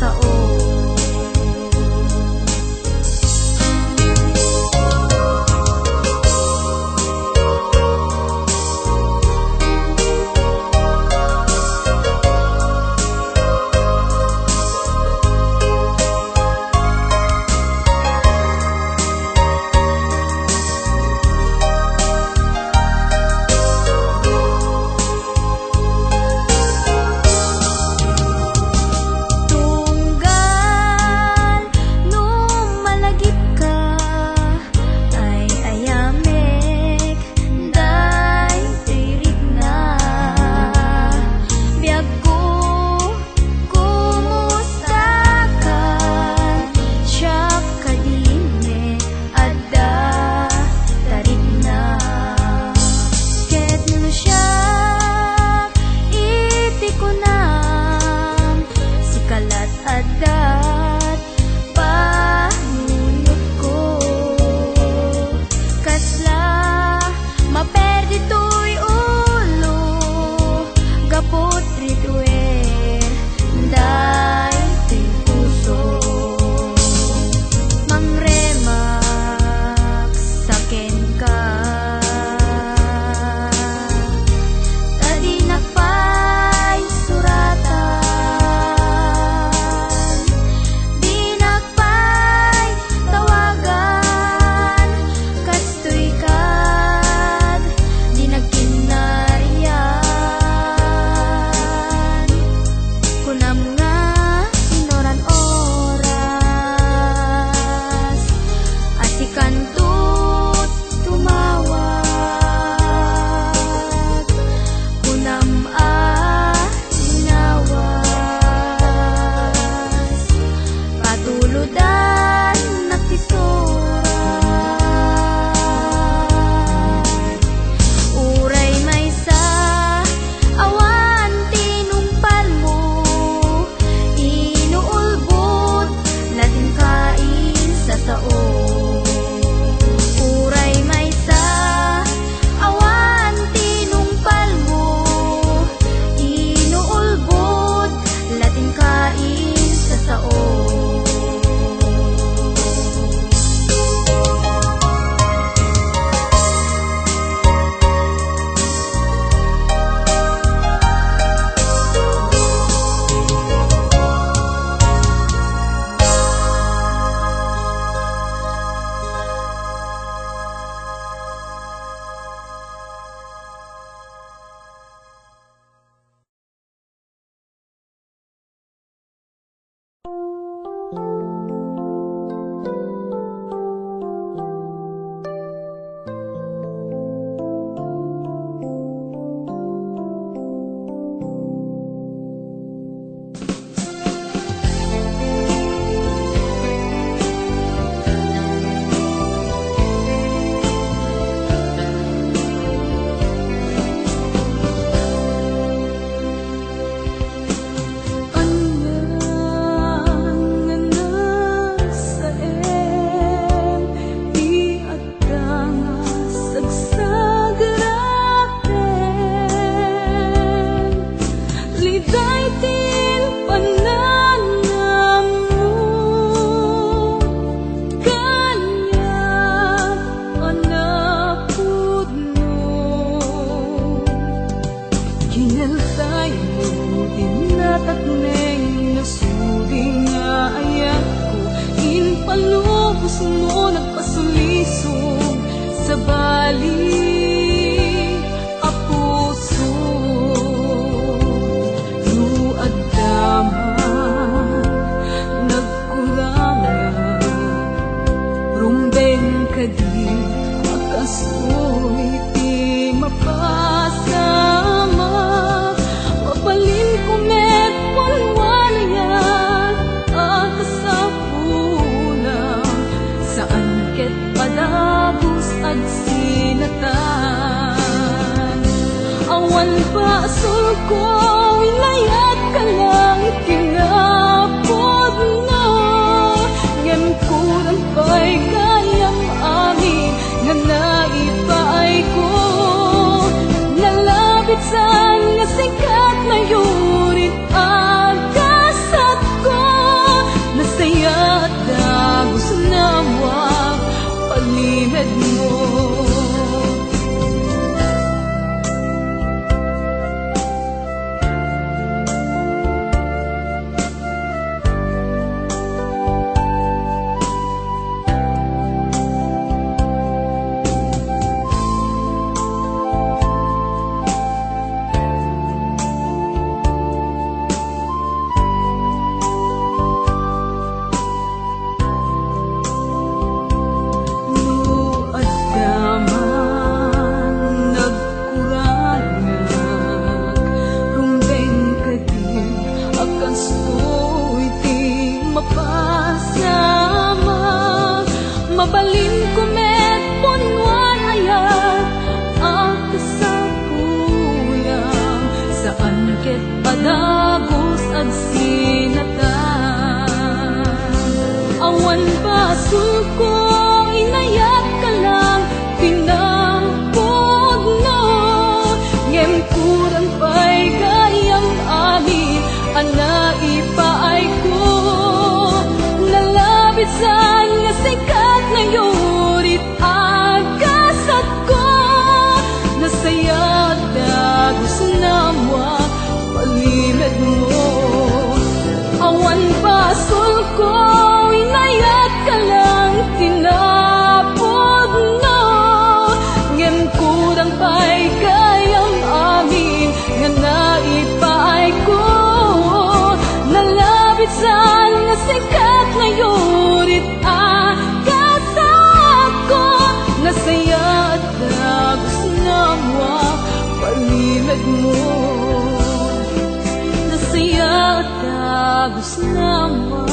sao. Tunggal mabalin kumet punwan ayat at kasapulang saan ket padagos at sinatan awan basul ko inayat ka lang tinapod no ngem kurang pa'y gayang amin anaipaay ko nalapit saan nga sikat na yurit agasat ko nasayat dagos namwa palimid mo awan basul ko inayat ka lang tinapod no ngem kurang pa'y gayang amin nga naipaay ko nalapit saan nga sikat na yurit agasat ko nasaya at dagos namwa palimid mo nasaya at dagos namwa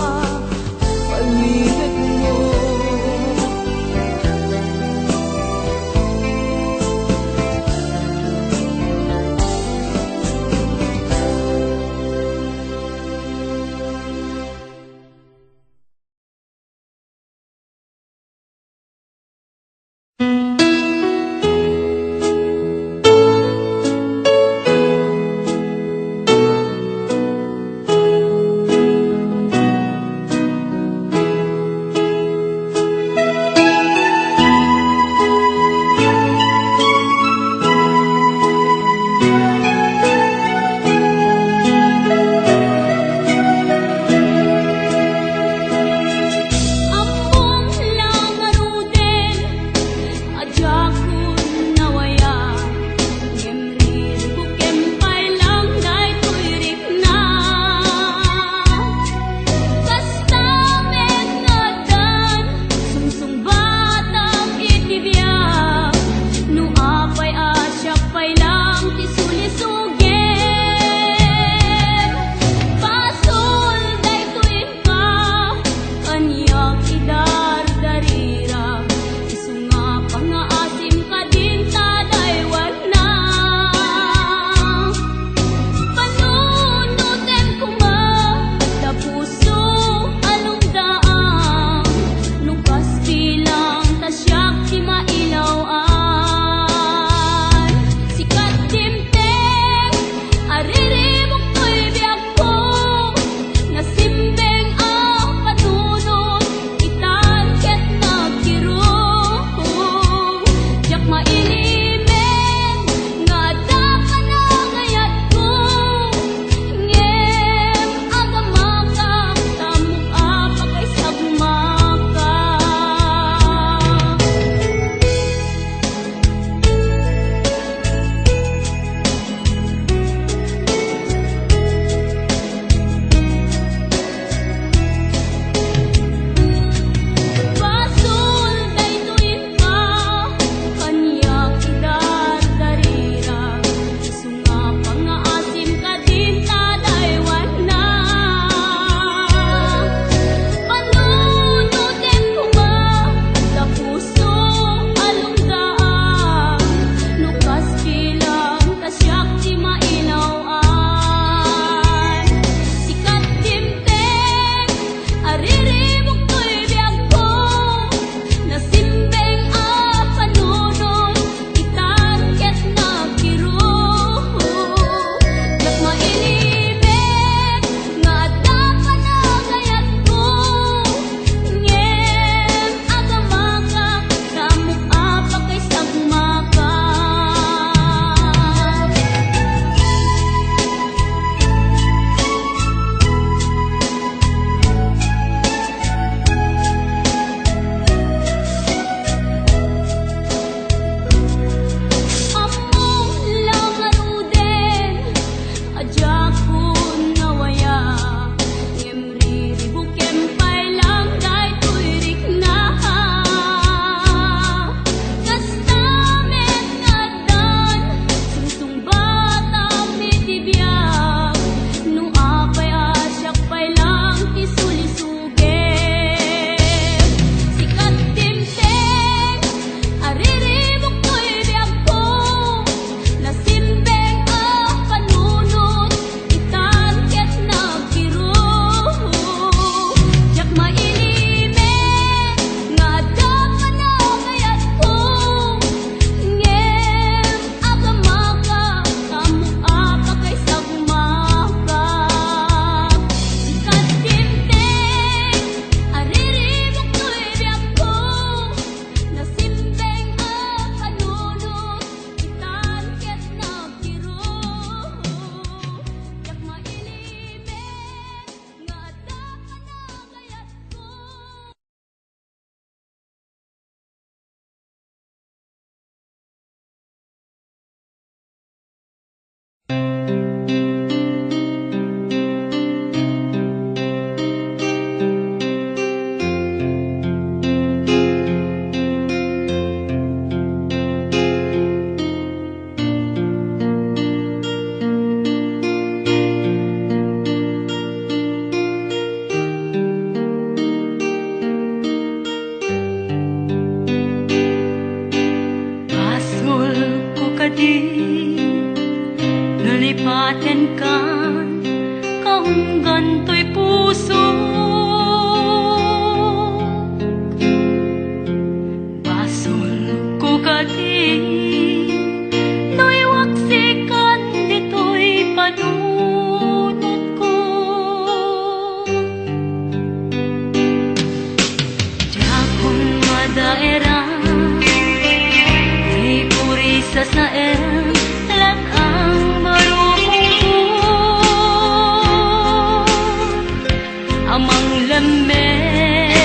amang lemes,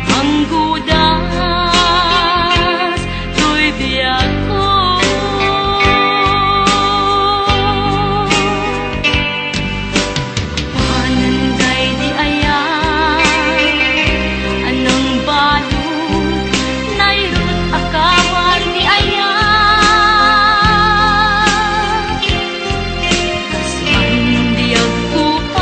ang gudas, to'y biyak ko. Pananday di ayan, anong balong, nairut akawan di ayan. Kasman di agkupas,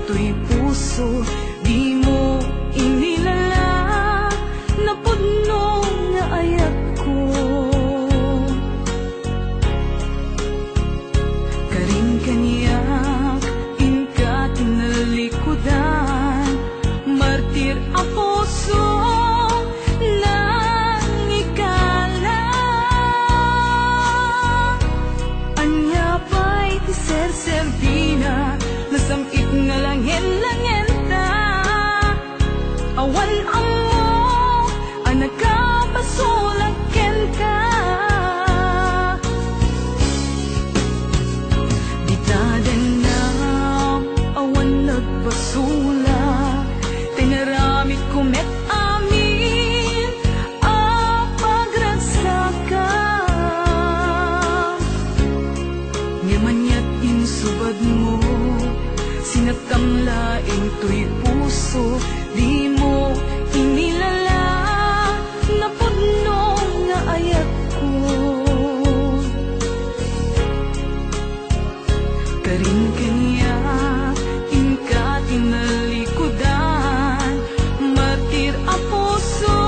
to'y puso, di mo inilala, napudno nga ayat ko. Karing kaniyak, inka tinalikudan, martir a puso nang ikala. Anya pa'y ti ser-servina, nasamit nga langin-langin ta. Awan amo, anak ka pasulaken ka. Di taden na, awan nagbasula, tinaramit kumet amin, pagragsaka. Ngamanyat insubad mo, sinatamlaing to'y puso, di mo inilala, napudno nga ayat ko. Karing kanya, inka tinalikudan, matir a puso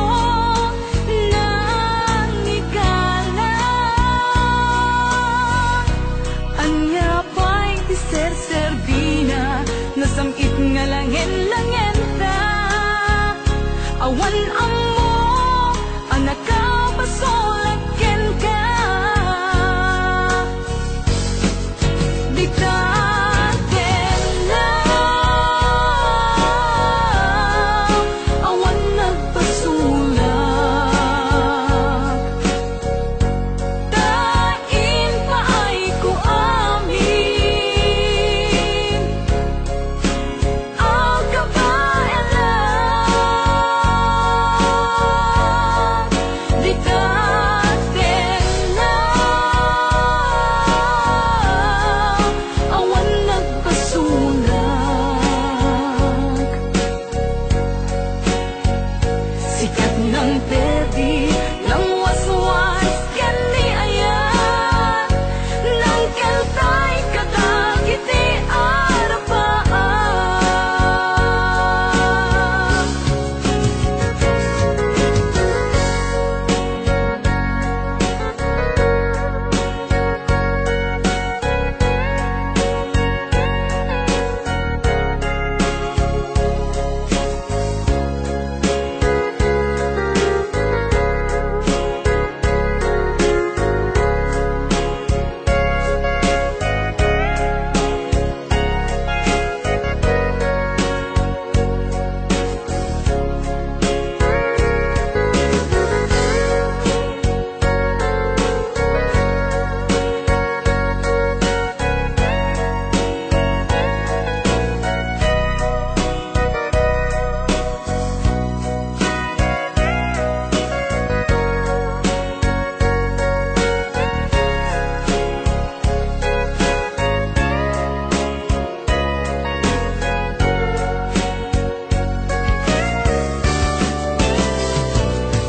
nang ikala. Anya pa'y ti ser-servina, nasamit nga langin-langin ta. Awan amo, anak ka pasulaken ka. Di taden na, awan nagpasulak, tain pa ay ko amin, ang kabaelan. Di taden na, awan nagpasulak, sikat ng pedi, ng waswas ken ni ayan, ng keltay kadagiti arapaan.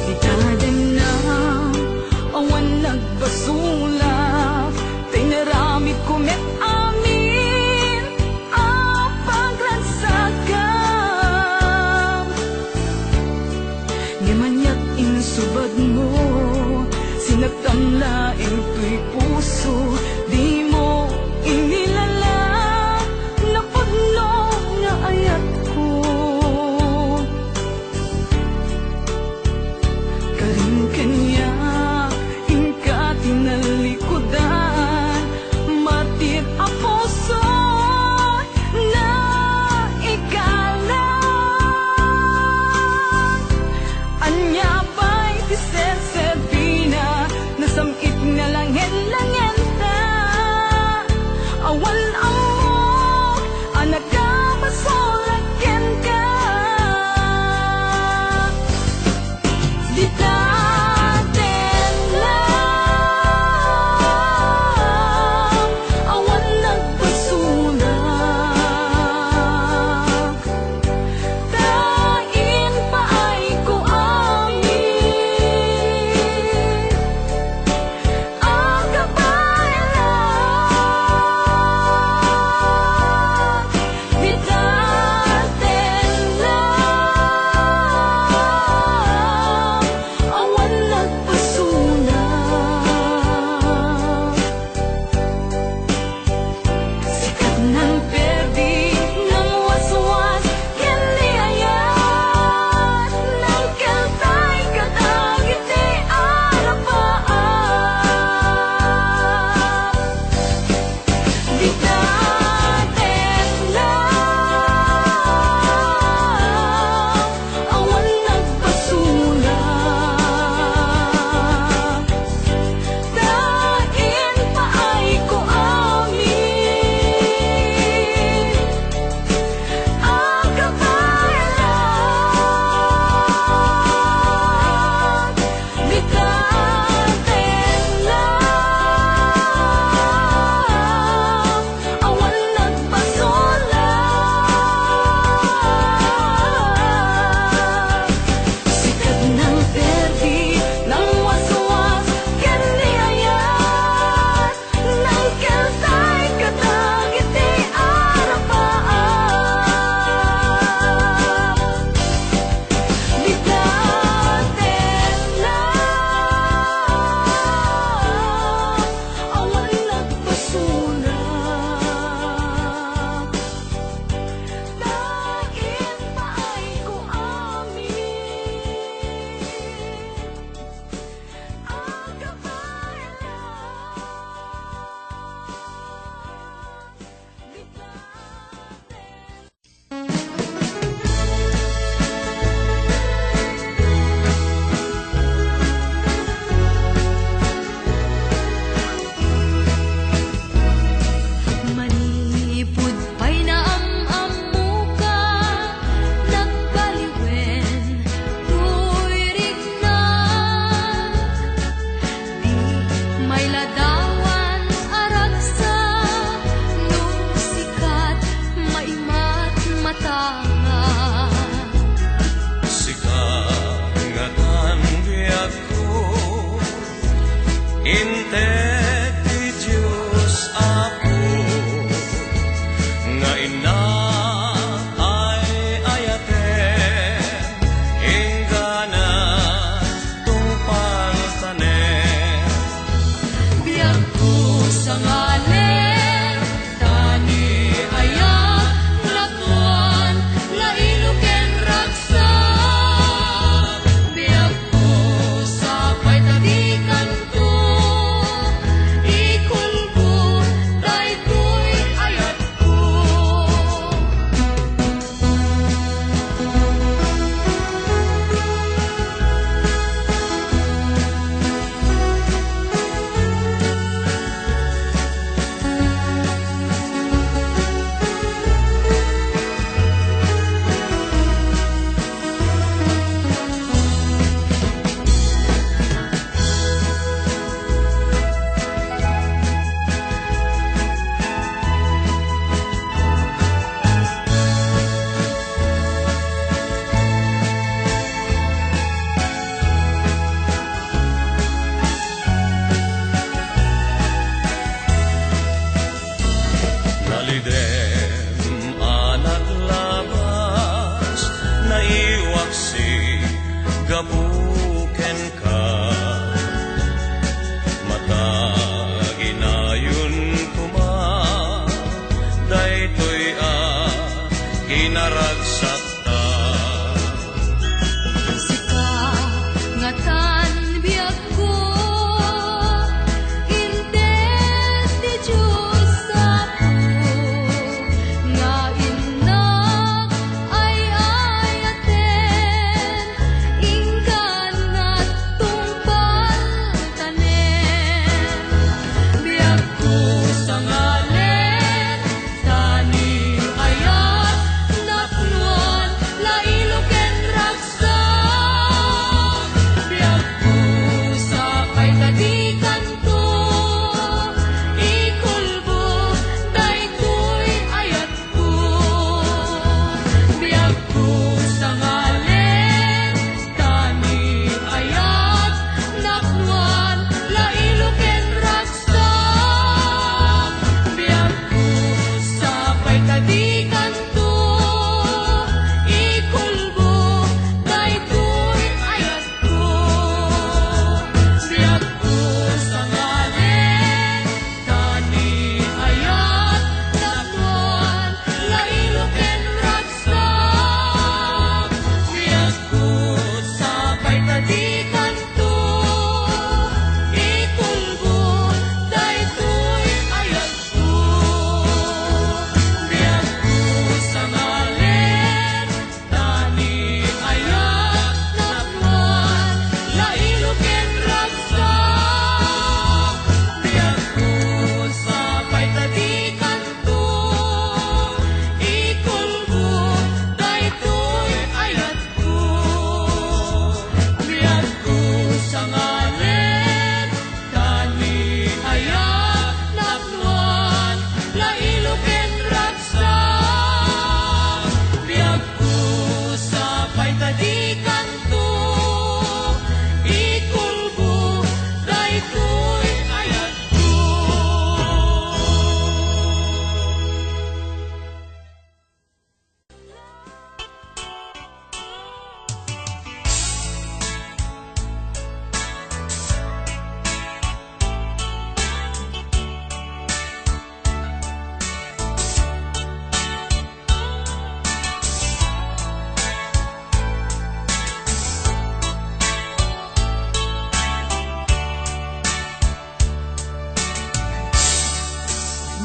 Di taden na, awan nagbasulak, tinaramit kumet amin, pagragsakam. Ngamanyat insubad mo, sinatamlaing to'y puso, di mo inilala, napudno nga ayat ko. Karing kanya, inka tinalikudan, martir a puso na ikala. Anya pa'y ti ser-servina, nasamit nga langin naragsak ta. Sika nga tan biag ko, indes ti Diyos ako, nga inak ay ayaten, ingkan nga tungpal tanen. Biag ko sa ngalen, tani ayat, napnuan, lailo ken ragsak. Biag ko sa kay kadikan to, ikulbo, daytoy ayat ko. Biag ko sa ngalen, tani ayat, napnuan, lailo ken ragsak. Biag ko sa kay kadikan to, ikulbo, daytoy ayat ko. Biag ko sa ngalen, tani ayat, napnuan, lailo ken ragsak. Biag ko sa kay kadikan to, ikulbo, daytoy ayat ko. Biag ko sa ngalen, tani ayat, napnuan, lailo ken ragsak. Biag ko sa kay kadikan to, ikulbo, daytoy ayat ko. Biag ko sa ngalen, tani ayat, napnuan, lailo ken ragsak. Biag ko sa kay kadikan to, ikulbo, daytoy ayat ko.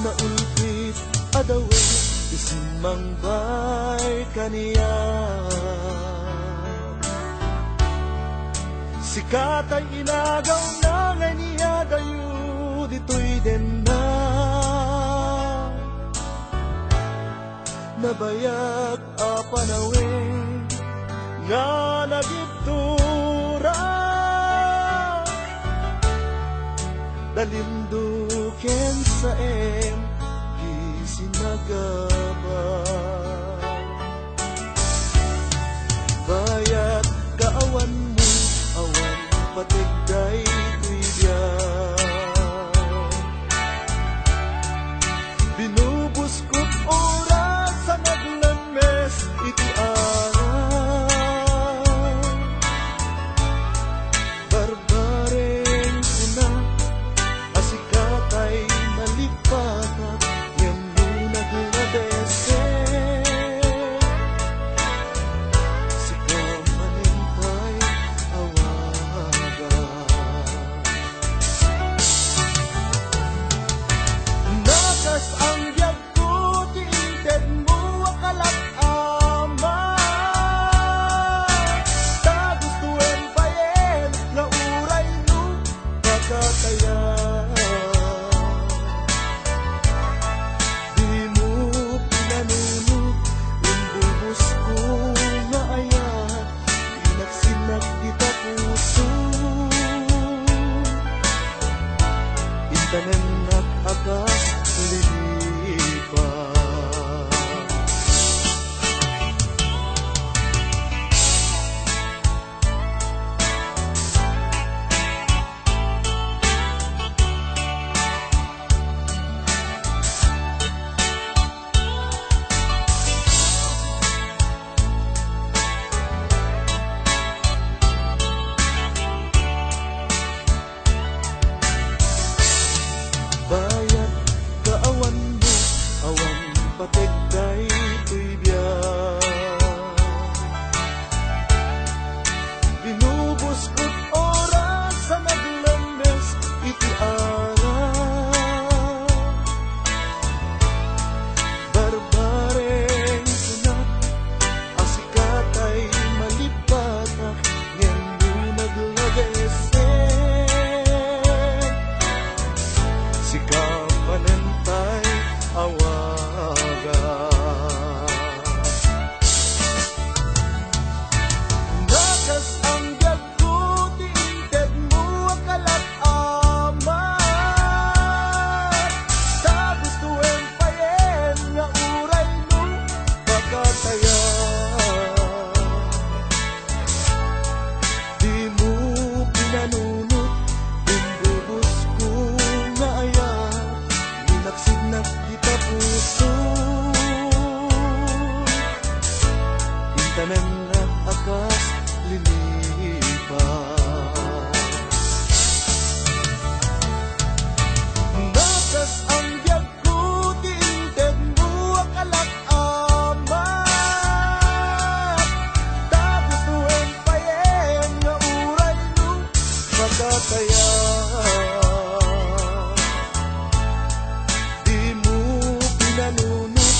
Naulpit adawe isimang bay kaniya. Sikat ay inagaw na ngay niya dayo dito'y den na. Nabayag a panawin nga nagiptura. Dalinduken sa gisinagaba. Bayat kaawan mo, awan patigday tuibyan. Binubuskot oras sa naglames iti araw. Barbareng kuna, asikatay nalipatat, yan mo naglabese. Sikamanintay awaga. Nakas ang biyag ko, tiinted mo akalat ama. Ta gustuin payen, nga uray no, pakataya. Di mo pinanunod, imbubos ko nga ayat, inagsinag kita puso. Intanen nag-agas lipa. Bayat kaawan mo, awan patigday tuy biya. Nakas ang gagko ti inted mo akalat amat. Ta gustuin payen nga uray mo pagkataya. Di mo pinanunot imbubos ko nga aya. Ninaksinap kita puso. Intanan at akas lilipas. Nakas ang biyag ko di inted mo akalat amat. Tapos tuwing payen nga uray mo pagkataya. Di mo pinanunot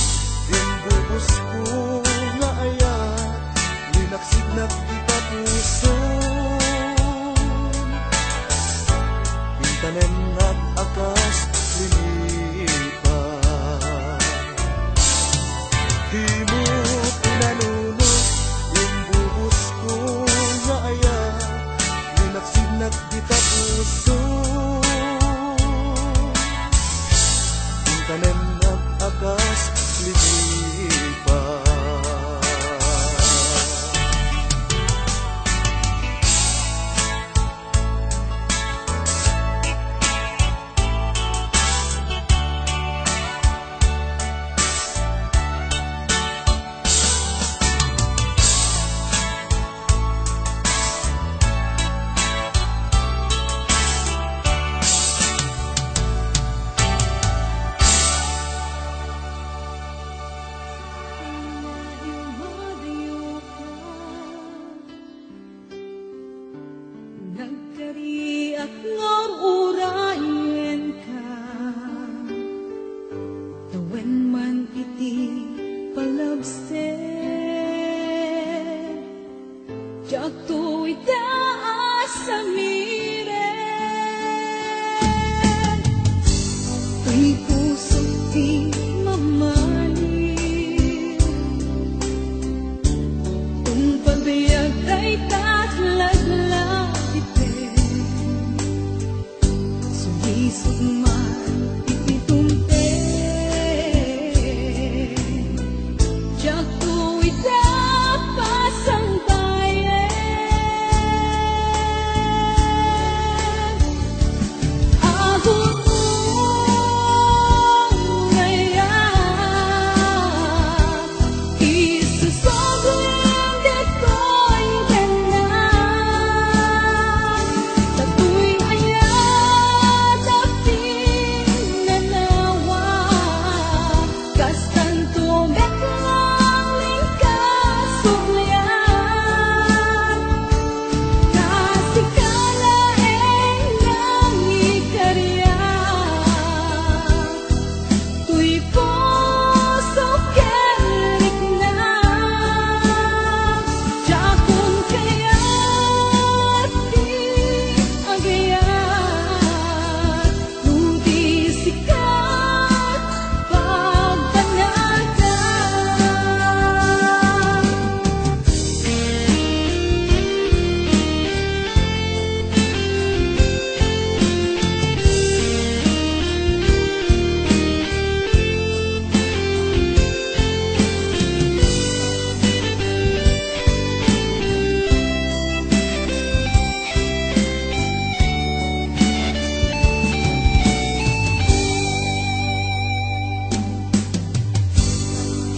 imbubos ko nga aya. Linaksinap kita puso. Intanen at akas lilipas. Di mo pinanunot imbubos ko nga aya. Linaksinap kita puso. Intanen at akas lilipas. Nagkariak ngor urayen ka. Tawen man iti palabsen. Diyak to'y taas sa miren. Tuy puso ti mamalim. Kung pabiyag ay tatlaglag sulisod man ititumpe. Diyak to'y tapas ang bayan. Ahon mo ngayon, isusobrin di ko'y ganan. Tato'y ayan na pinanawa. Kastan tumeklang lingkasugyan. Kasikalaeng ng ikarya. Tuy puso kerik na. Jakon kaya't di agayan. Nudi sikat pagbanatan.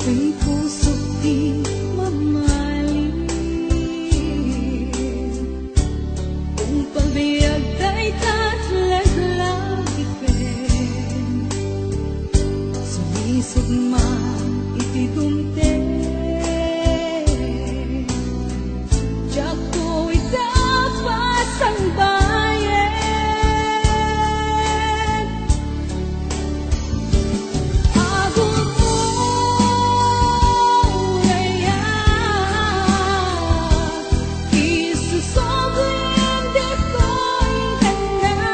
Tuy puso't di mamalim. Kung pabiyag ay tatlaglag ipen. Sulisod man ititumte. Diyak to'y tapas ang bayan. Ahon mo ngayon, isusobrin di ko'y ganan.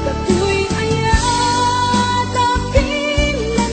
Tato'y ayan na pinanawa.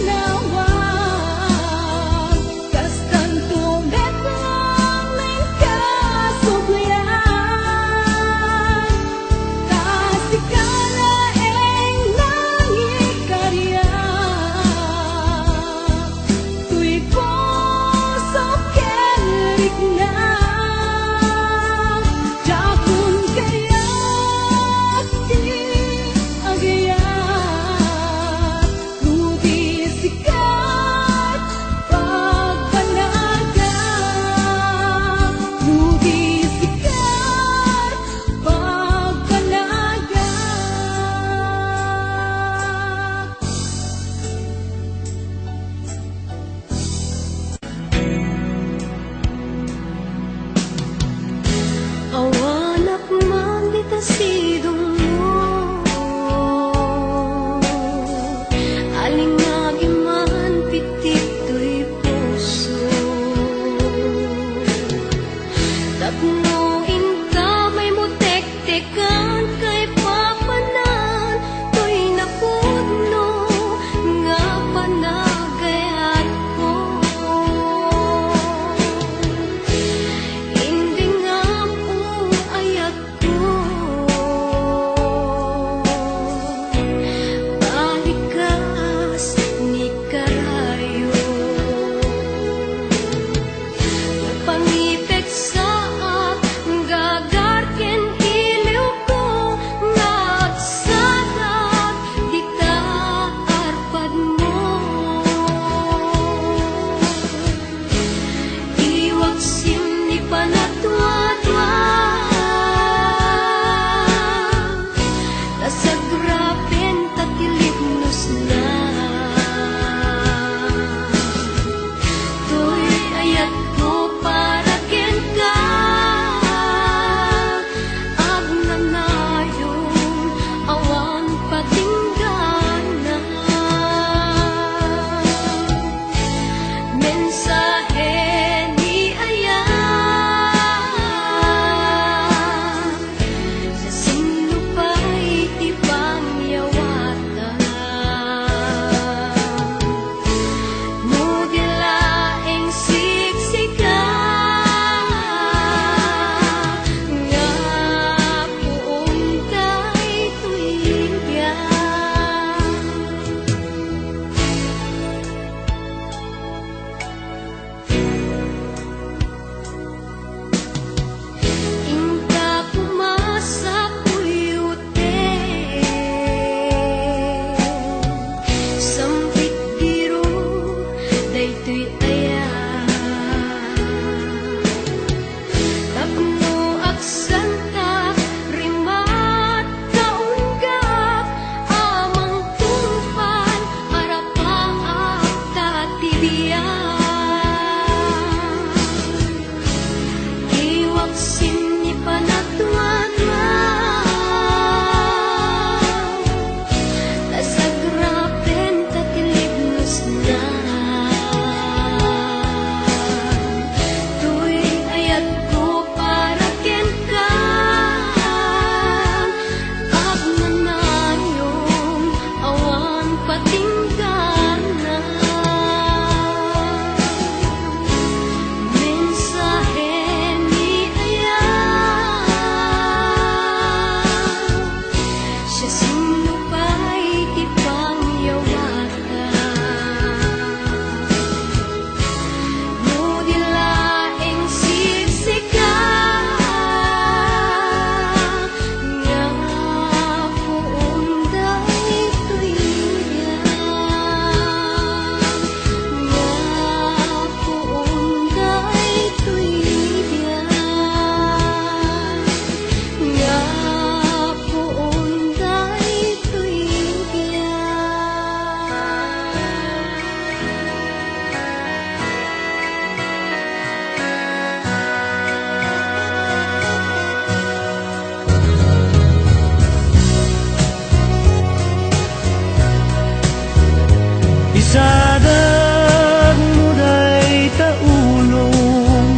Isadag muday taulong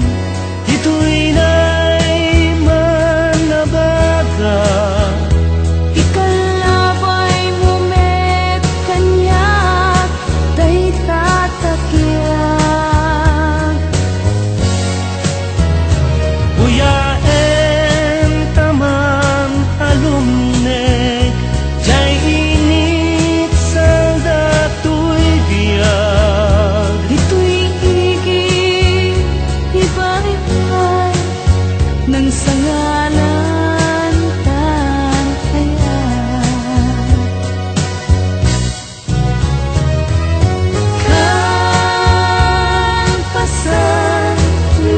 ito'y nay manabaga Ikalabay mo met kanyak day tatakyak Uyaen taman alumnek Jay init sa dato'y biyag Ito'y igig ibay-ibay Nang sangalan tan kaya Kan pasan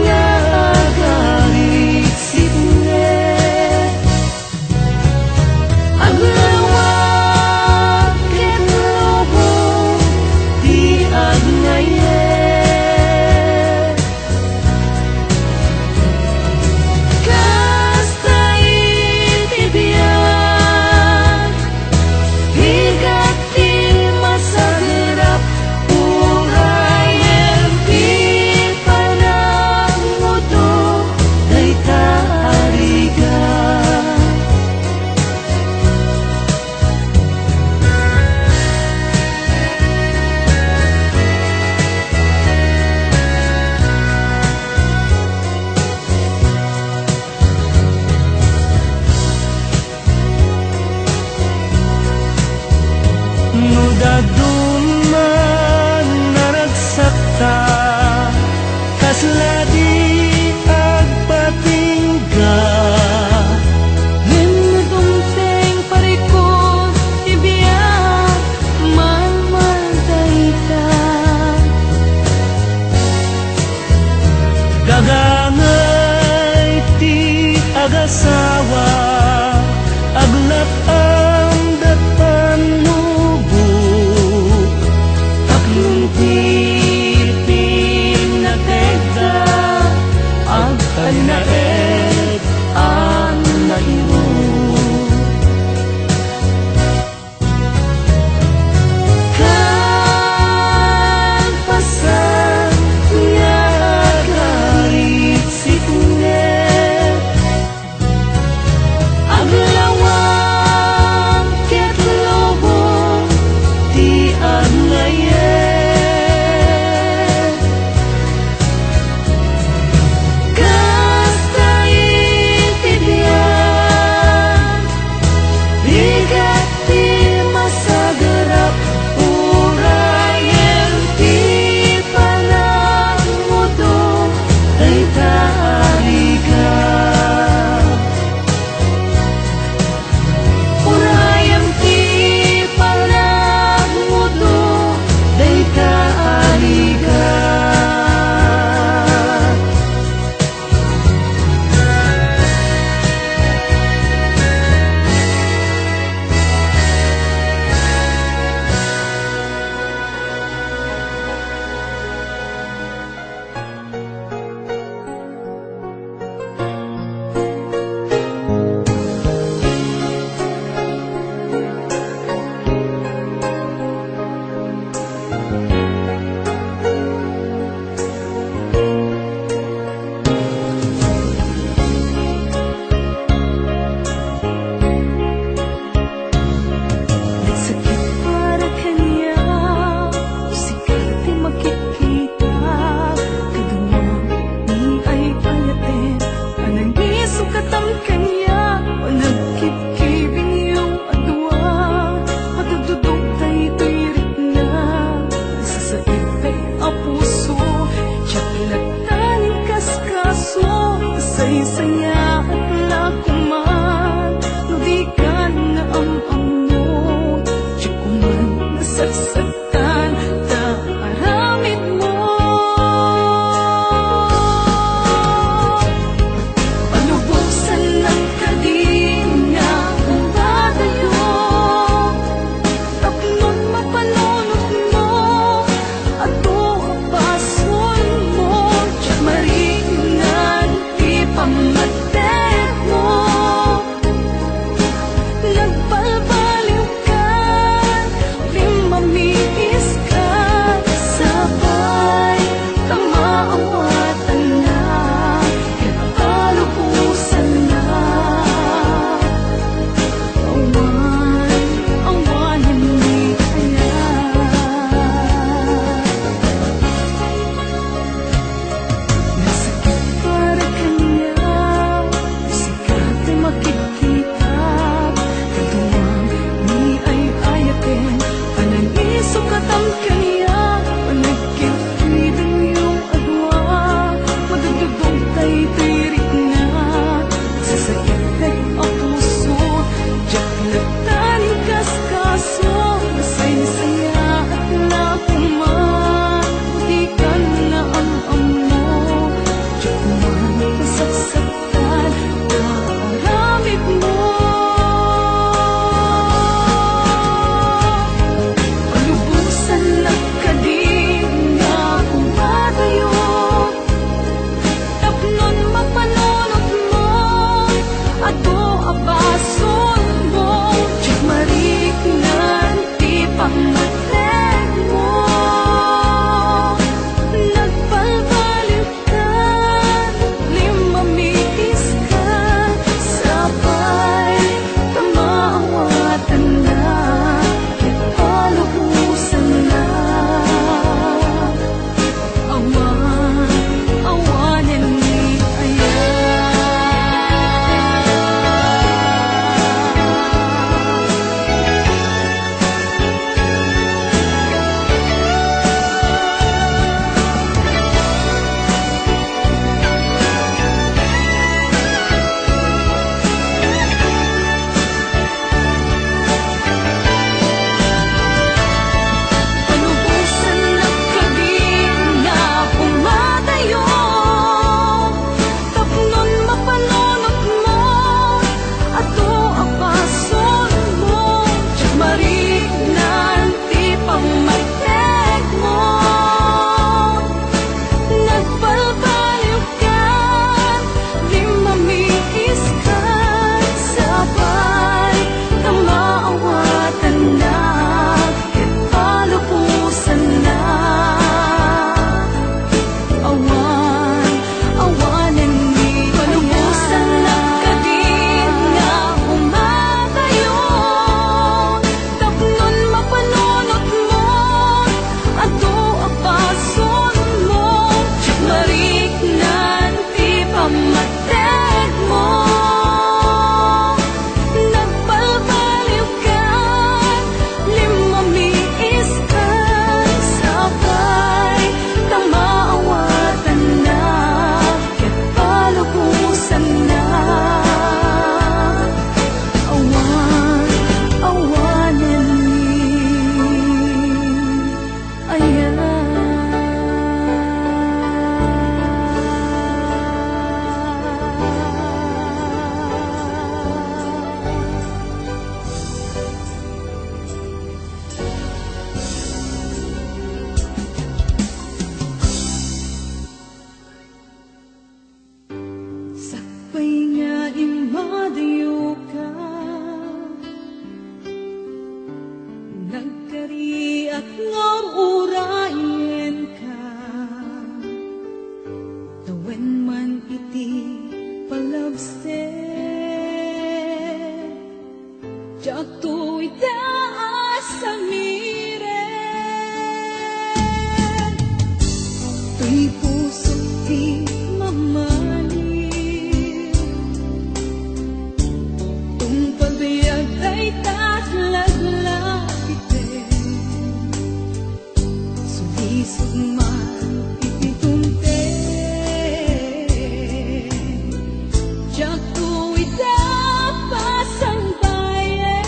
nga agalit sitne Aglawag ket lubong di agnaye Kasta itibiyag Higat di masagrap Urayan di panang mudo Day taarigan Nudaduman naragsakta Kasladi agpatingga Hinudumteng parikot ibiyag Malmaldayta Gagangay ti agasawa Aglap ang datpan lubuk Aklong ti Sumisugman ititunte Diyak tuwid pasang bayan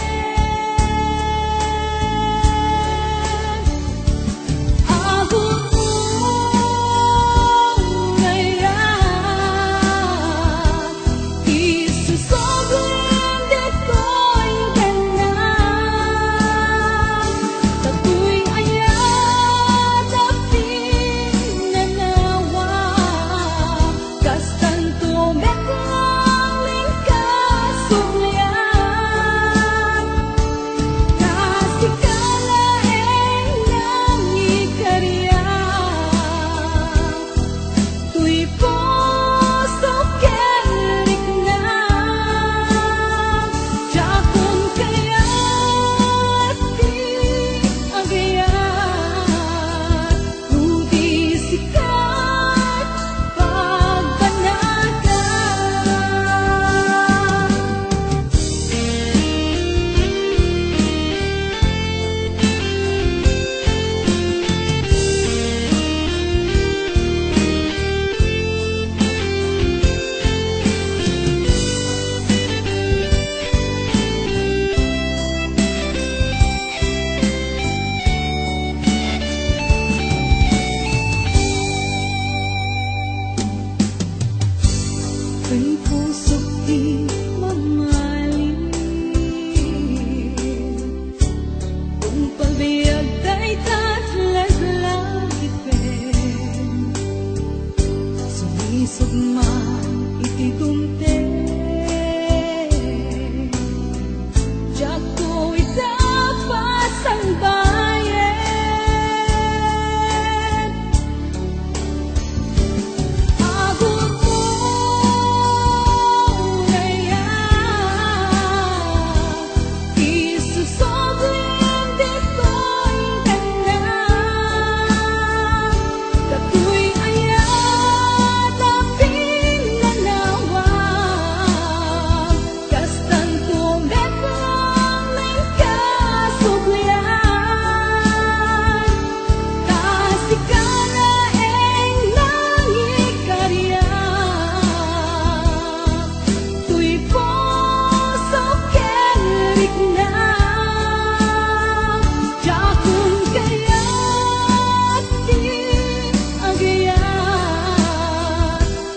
Agong ulayan Isusoblin dito'y ganang Tatu'y ayat aping nanawa Kastan tumeklang lingkasugyan Kasikalaeng ng ikarya Tuy puso kerik na Jakon kaya't di agayat Ludi sikat pagbanagan Ang puso't di mamahalin Kung pabiyag ta'y tatlaglagitin Sumisugman itidumte Diyak ko'y dapat ang bayan Agong ulayan Isusoblin dito'y ganang Tatu'y ayat aping nanawag Kastan tumeklang lingkasugyan Kasikalaeng ng ikarya Tuy puso kerik na Jakon kaya't di agayat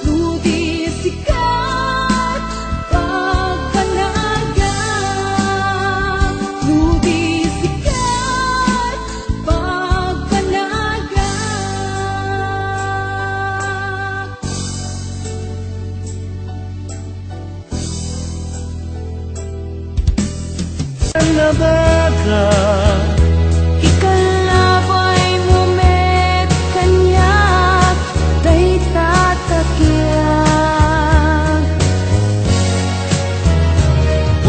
Ludi sikat pagbanagan Ludi sikat pagbanagan Nabaga Ikalabay mumet kanyak Day tatakyak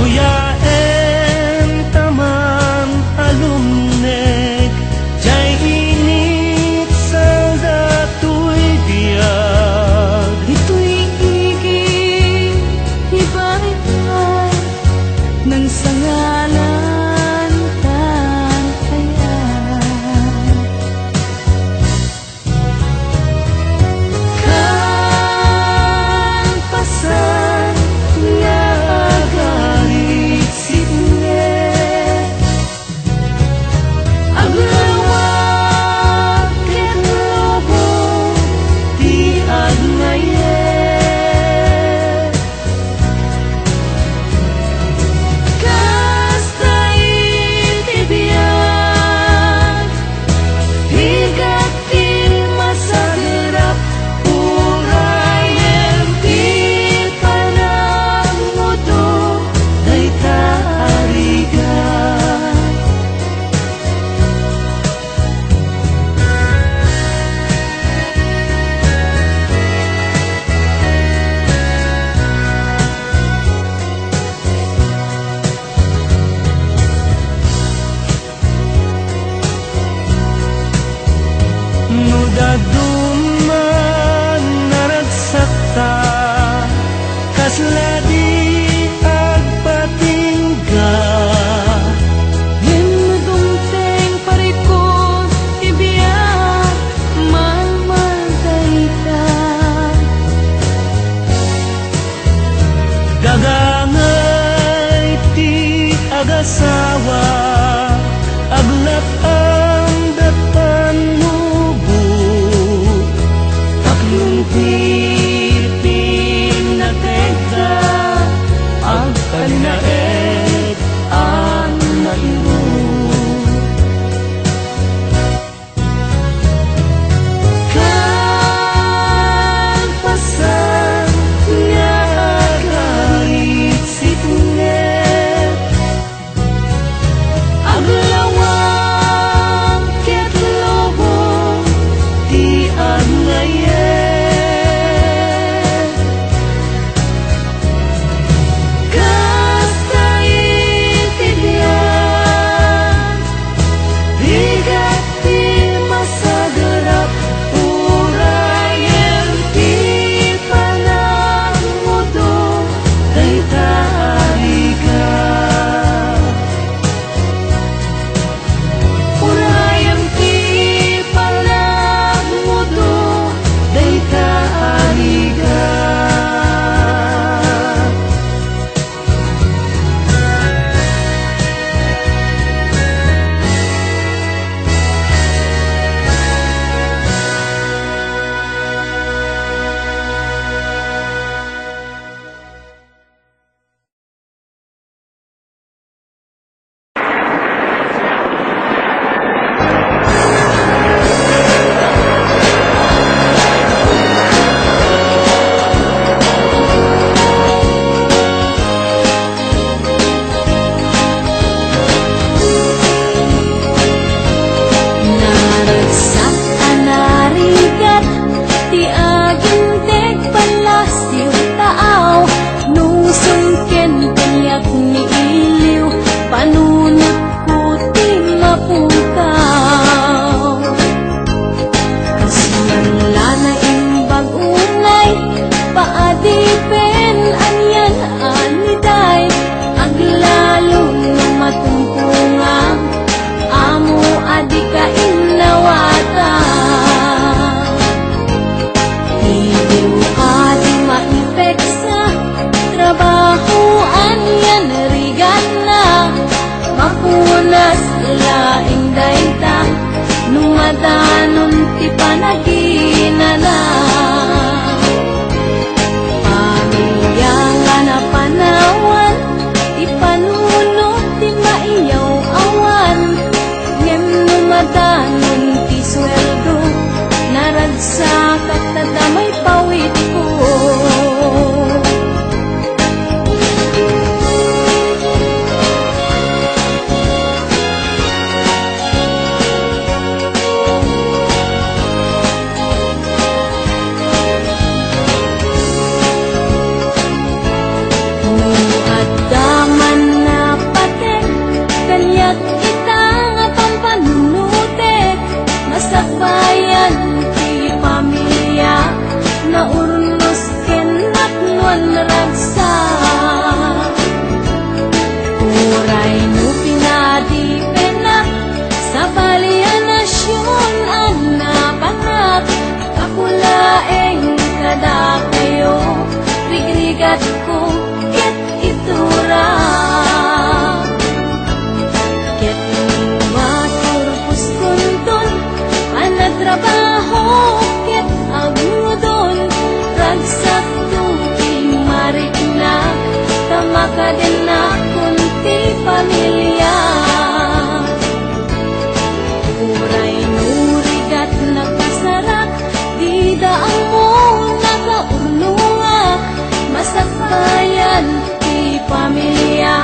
Uyaen taman alumnek Jay init sa dato'y biyag Ito'y igig Iba-iba Nang sangalan madanon ti panaginana. Pamilya nga napanawan, ti panunot ti maiyaw awan. Ngem no madanon ti sweldo, naragsak at nadamay pawid ko. Bayan ti pamilya na urnos kenak nuan ragsa. Uray no pinadi penak sa balian nasyon anak-anak. Kakulaeng kada kayo rigrigat ko ket itura. Ket maturpus kunton trabaho ket agudon ragsak tuking marikna tamakaden na kunti pamilya. Uray nurigat nagpasarak di daang mo nakaurnunga masakbayan ti pamilya.